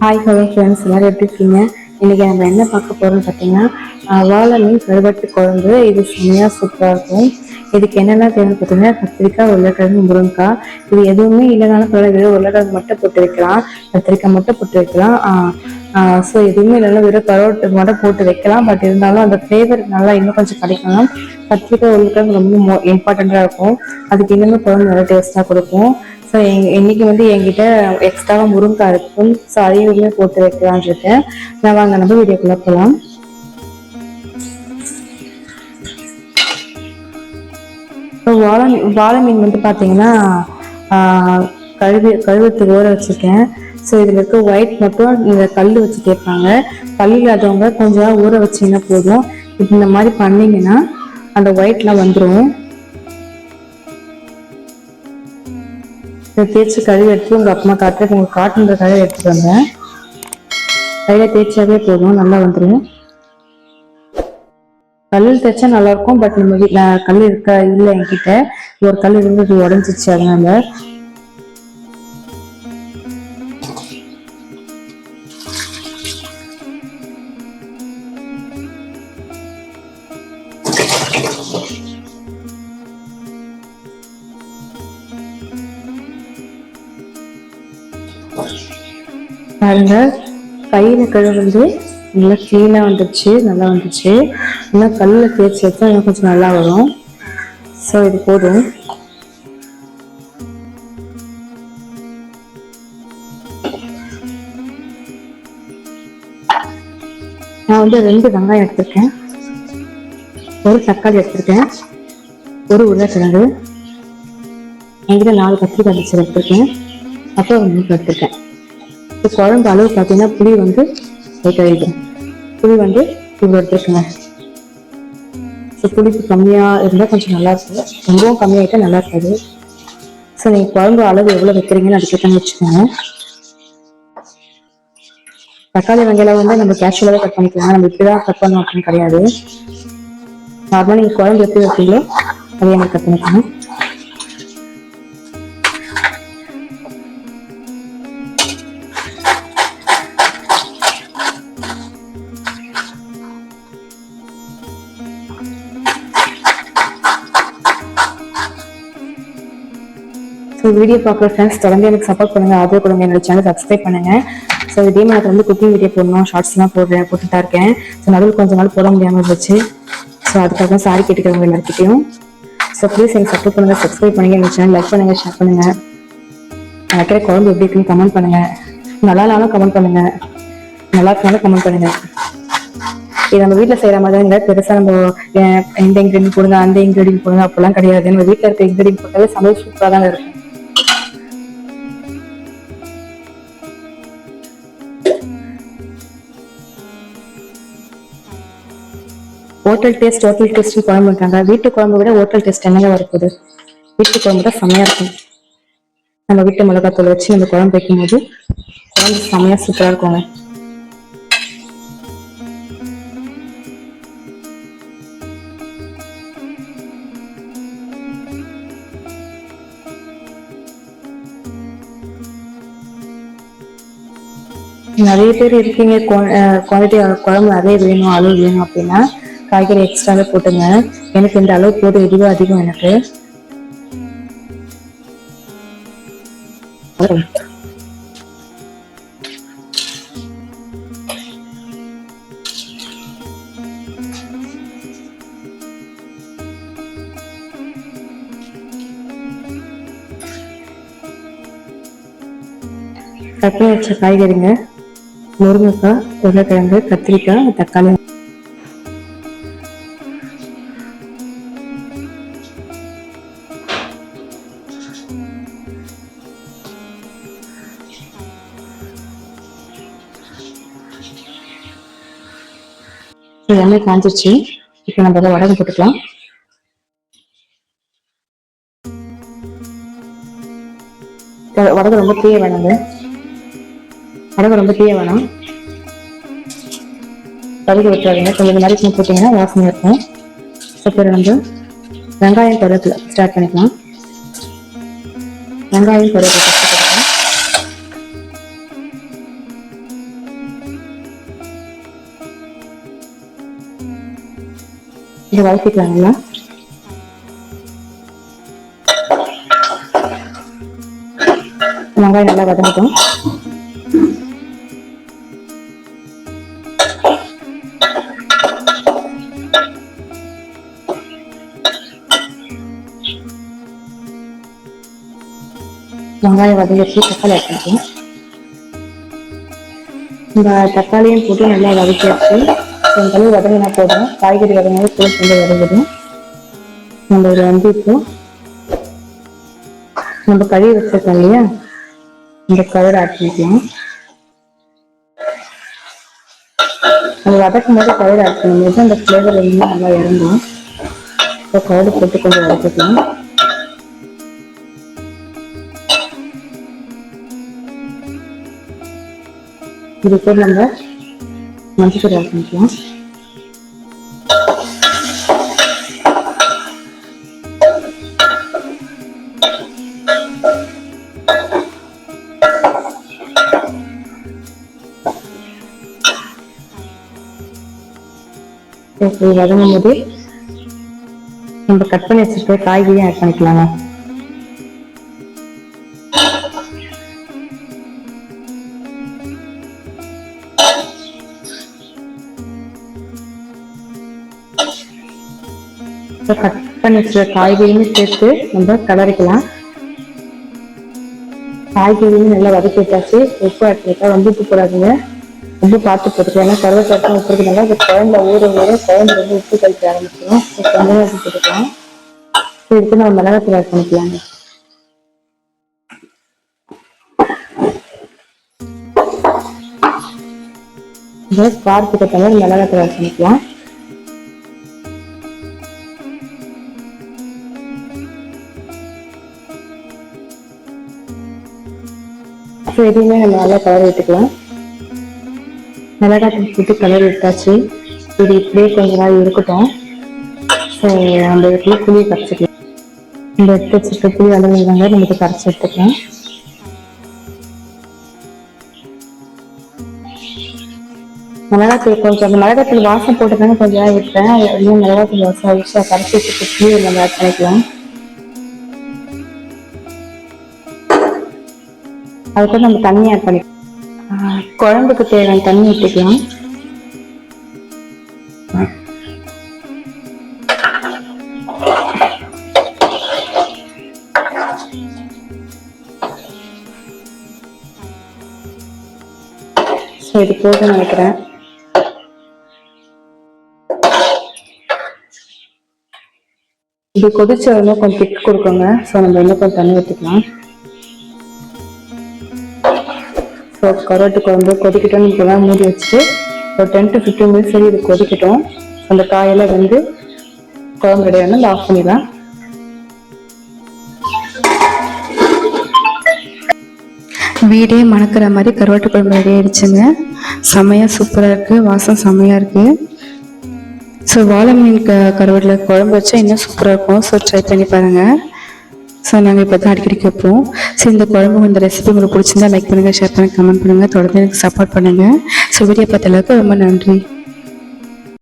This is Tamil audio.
ஹாய் ஹலோ ஃப்ரெண்ட்ஸ், எல்லாரும் எப்படி இருக்கீங்க? இன்னைக்கு நம்ம என்ன பார்க்க போறோம்னு பார்த்தீங்கன்னா, வாழை மீன் கருவாட்டு குழம்பு. இது செம்மையாக சூப்பராக இருக்கும். இதுக்கு என்னென்ன தேவைன்னு பார்த்தீங்கன்னா, கத்திரிக்காய், உருளைக்கிழங்கு, முருங்கைக்காய். இது எதுவுமே இல்லைனாலும் பரவாயில்ல, வெறும் உருளைக்கிழங்கு மட்டும் போட்டு வைக்கலாம், கத்திரிக்காய் மட்டும் போட்டு வைக்கலாம். ஸோ எதுவுமே இல்லைன்னா வெறும் கருவாட்டு மட்டும் போட்டு வைக்கலாம். பட் இருந்தாலும் அந்த ஃப்ளேவர் நல்லா இன்னும் கொஞ்சம் கிடைக்கணும். கத்திரிக்காய் உருளைக்கிழங்கு ரொம்ப இம்பார்ட்டண்ட்டாக இருக்கும். அதுக்கு இன்னுமே குழம்பு நல்லா டேஸ்ட்டாக கொடுக்கும். ஸோ இன்னைக்கு வந்து என்கிட்ட எக்ஸ்ட்ராவாக முருங்கைக்காய் இருக்கும். ஸோ அதையுமே போட்டு வைக்கலான்னு இருக்கேன். நான் வாங்க நம்ம வீடியோக்குள்ள போகலாம். ஸோ வாழை மீன் வந்து பார்த்தீங்கன்னா, கழுவத்துக்கு ஊற வச்சுருக்கேன். ஸோ இதில் இருக்க ஒயிட் மட்டும் இந்த கல் வச்சு கேட்பாங்க. கல் இல்லாதவங்க கொஞ்சம் ஊற வச்சிங்கன்னா போதும். இப்போ இந்த மாதிரி பண்ணிங்கன்னா அந்த ஒயிட்லாம் வந்துடும். தேய்ச்சி கழுவி எடுத்து உங்கள் அப்புறமா காட்டுறதுக்கு உங்களுக்கு காட்டுன்ற கழுவி எடுத்துட்டு வந்தேன். கையில் தேய்ச்சாவே போதும், நல்லா வந்துடும். கல்லில் தைச்சா நல்லா இருக்கும். பட் நம்ம வீட்டில் கல் இல்லை என்கிட்ட. ஒரு கல் இருந்தது உடஞ்சிச்சு, அதனால. பாருங்க, கையில் கழுவு வந்து நல்லா க்ளீனாக வந்துடுச்சு, நல்லா வந்துச்சு. இன்னும் கல்லில் தேய்ச்சி வச்சா இன்னும் கொஞ்சம் நல்லா வரும். ஸோ இது போதும். நான் வந்து 2 வெங்காயம் எடுத்திருக்கேன், ஒரு தக்காளி எடுத்திருக்கேன், ஒரு உருளைக்கிழங்கு, என்கிட்ட 4 கத்திரிக்காய் வச்சு எடுத்திருக்கேன், அப்புறம் ஒரு மீன் எடுத்திருக்கேன். இப்போ குழம்பு அளவு பார்த்தீங்கன்னா புளி வந்து கழிக்கும். புளி வந்து இவ்வளோ எடுத்துருக்குங்க. ஸோ புளிப்பு கம்மியாக இருந்தால் கொஞ்சம் நல்லா இருக்கும், ரொம்பவும் கம்மியாகிட்டா நல்லா இருக்காது. ஸோ நீங்கள் குழம்பு அளவு எவ்வளோ வைக்கிறீங்கன்னு அதுக்கேற்ற வச்சுக்கோங்க. தக்காளி வெங்காயம் வந்து நம்ம கேஷுவலாக கட் பண்ணிக்கலாம், நம்ம இப்படி தான் கட் பண்ணணும் அப்படின்னு கிடையாது. நார்மலாக நீங்கள் குழம்பு எப்படி வைப்பீங்களோ அதே மாதிரி கட் பண்ணிக்கலாம். ஸோ வீடியோ பார்க்குற ஃப்ரெண்ட்ஸ் தொடர்ந்து எனக்கு சப்போர்ட் பண்ணுங்கள், ஆதரவு கொடுங்க, என்னோட சேனல் சப்ஸ்கிரைப் பண்ணுங்கள். ஸோ இதே மாதிரி வந்து குக்கிங் வீடியோ போடணும், ஷார்ட்ஸ்லாம் போட்டுட்டு தான் இருக்கேன். ஸோ நடுவில் கொஞ்ச நாள் போட முடியாமல் இருந்துச்சு. ஸோ அதுக்காக சாரி கேட்டுக்கிறவங்க எல்லாருக்கிட்டையும். ஸோ ப்ளீஸ் எனக்கு சப்போர்ட் பண்ணுங்கள், சப்ஸ்கிரைப் பண்ணுங்கள், எங்கள் சேனல் லைக் பண்ணுங்கள், ஷேர் பண்ணுங்கள். எனக்கு குழம்பு எப்படி இருக்குன்னு கமெண்ட் பண்ணுங்கள். நல்லா இல்லைனாலும் கமெண்ட் பண்ணுங்கள், நல்லா இருந்தாலும் கமெண்ட் பண்ணுங்கள். இது நம்ம வீட்டில் செய்கிற மாதிரி இல்லை, பெருசாக நம்ம இந்த இன்க்ரீடியன்ட் போடுங்க அந்த இன்க்ரீடியன்ட் போடுங்க அப்படிலாம் கிடையாது. நம்ம வீட்டில் இருக்க இன்க்ரீடியன்ட் போட்டாலே சமையல் சூப்பராக தான் இருக்கும். ஹோட்டல் டேஸ்ட் குழம்பு இருக்காங்க. வீட்டு குழம்பு விட ஹோட்டல் டேஸ்ட் என்னங்க வரப்போகுது? வீட்டு குழம்பு தான் செம்மையா இருக்கும். நம்ம வீட்டு மிளகாத்தூள் வச்சு நம்ம குழம்பு வைக்கும்போது குழம்பு செம்மையா சூப்பரா இருக்குங்க. நிறைய பேர் இருக்கீங்க குவாலிட்டி குழம்பு நிறைய வேணும், அளவு வேணும் அப்படின்னா காய்கறி எக்ஸ்ட்ராவே போட்டுங்க. எனக்கு இந்த அளவு போட்டு இதுவே அதிகம் எனக்கு. கட் பண்ணி வச்ச காய்கறிங்க, முருங்கைக்காய், உருளைக்கிழங்கு, கத்திரிக்காய், தக்காளி. எண்ணெய் காஞ்சிருச்சு, இப்போ நம்ம வடகம் போட்டுக்கலாம். வடகம் ரொம்ப தீய வேணாங்க, வடகம் ரொம்ப தீய வேணாம், கருது விட்டுறாதீங்க. கொஞ்சம் இந்த மாதிரி போட்டிங்கன்னா வாசனை இருக்கும். அப்புறம் வந்து வெங்காயம் கருவேப்பிலை ஸ்டார்ட் பண்ணிக்கலாம். வெங்காயம் கருவேப்பிலை இதை வதக்கிக்கலாங்களா. வெங்காயம் நல்லா வதங்கட்டும். வெங்காயம் வதங்கிச்சு, தக்காளி ஆட் பண்ணிக்கலாம். இந்த தக்காளியும் போட்டு நல்லா வதக்கியாச்சு. இந்த அளவு வதங்கினா போதும். காய்கறி வதங்கினாலே போட்டு கொஞ்சம் வதங்குது. நம்ம இதை வந்து இப்போ நம்ம கழுவி வச்சிருக்கோம் இல்லையா, இந்த கலர் ஆட் பண்ணிக்கலாம். நம்ம வதக்கும் போது கலர் ஆட் பண்ணும்போது அந்த ஃப்ளேவர் வந்து நல்லா இறங்கும். இப்போ கலர் போட்டு கொஞ்சம் வதக்கிக்கலாம். இது கூட நம்ம மஞ்சள் ஆட் பண்ணிக்கலாம். வதங்கும் போது நம்ம கட் பண்ணி வச்சிருக்க காய்கறியும் ஆட் பண்ணிக்கலாங்க. கட் பண்ணி வச்சிருக்க காய்கறியும் சேர்த்து நம்ம கலரிக்கலாம். காய்கறியும் நல்லா வதக்கி வச்சாச்சு. உப்பு ஆட் பண்ணிக்கலாம். ரொம்ப உப்பு போடாதுங்க, உப்பு பார்த்து போட்டுக்கலாம். ஏன்னா கருவேப்பிலை உப்பு இருக்குனால அது குழம்புல ஊற குழம்பு வந்து உப்பு கழிக்க ஆரம்பிச்சிடும். கொஞ்சம் உப்பு போட்டுக்கலாம். இதுக்கு நம்ம மிளகாத்தூள் ஆட் பண்ணிக்கலாங்க. காரத்துக்கு ஏற்ற மாதிரி மிளகாத்தூள் ஆட் பண்ணிக்கலாம். எதுவுமே நம்ம நல்லா கலர் விட்டுக்கலாம். மிளகாத்தூள் போட்டு கலர் விட்டாச்சு. இது இப்படியே கொஞ்ச நாள் இருக்கட்டும். ஸோ அந்த இடத்துல புளியை கரைச்சிக்கலாம். இந்த எடுத்து வச்சுருக்க புளி அளவு தாங்க நமக்கு கரைச்சி எடுத்துக்கலாம். மிளகாத்தூள் கொஞ்சம் அந்த மிளகாத்தூள் வாசம் போட்டுதாங்க கொஞ்சம் நேரம் விட்டேன். இன்னும் மிளகாத்தூள் வாசம் ஆயிடுச்சு. கரைச்சி வச்சுட்டு புளியை நம்ம ஆட் பண்ணிக்கலாம். அதுக்கு நம்ம தண்ணி ஆட் பண்ணிக்கலாம். குழம்புக்கு தேவையான தண்ணி ஊற்றிக்கலாம். இது போட்டு நினைக்கிறேன். இது கொதிச்ச உடனே கொஞ்சம் திக் கொடுக்குங்க. ஸோ நம்ம இன்னும் கொஞ்சம் தண்ணி ஊற்றிக்கலாம். ஸோ கருவாட்டு குழம்பு கொதிக்கட்டும். இப்போதான் மூடி வச்சுட்டு ஒரு 10 to 15 minutes சரி இது கொதிக்கட்டும். அந்த காயெல்லாம் வந்து குழம்பு ரெடியான ஆஃப் பண்ணிடலாம். வீடே மணக்கிற மாதிரி கருவாட்டு குழம்பு ரெடி ஆயிடுச்சுங்க. செம்மையாக சூப்பராக இருக்குது, வாசம் செம்மையாக இருக்குது. ஸோ வாழை மீன் கருவாட்டில் குழம்பு வச்சா இன்னும் சூப்பராக இருக்கும். ஸோ ட்ரை பண்ணி பாருங்கள். ஸோ நாங்கள் இப்போ தான் அடிக்கடி கேட்போம். ஸோ இந்த குழம்பு இந்த ரெசிபி உங்களுக்கு பிடிச்சிருந்தா லைக் பண்ணுங்கள், ஷேர் பண்ணுங்கள், கமெண்ட் பண்ணுங்கள், தொடர்ந்து எனக்கு சப்போர்ட் பண்ணுங்கள். ஸோ வீடியோ பார்த்த அளவுக்கு ரொம்ப நன்றி.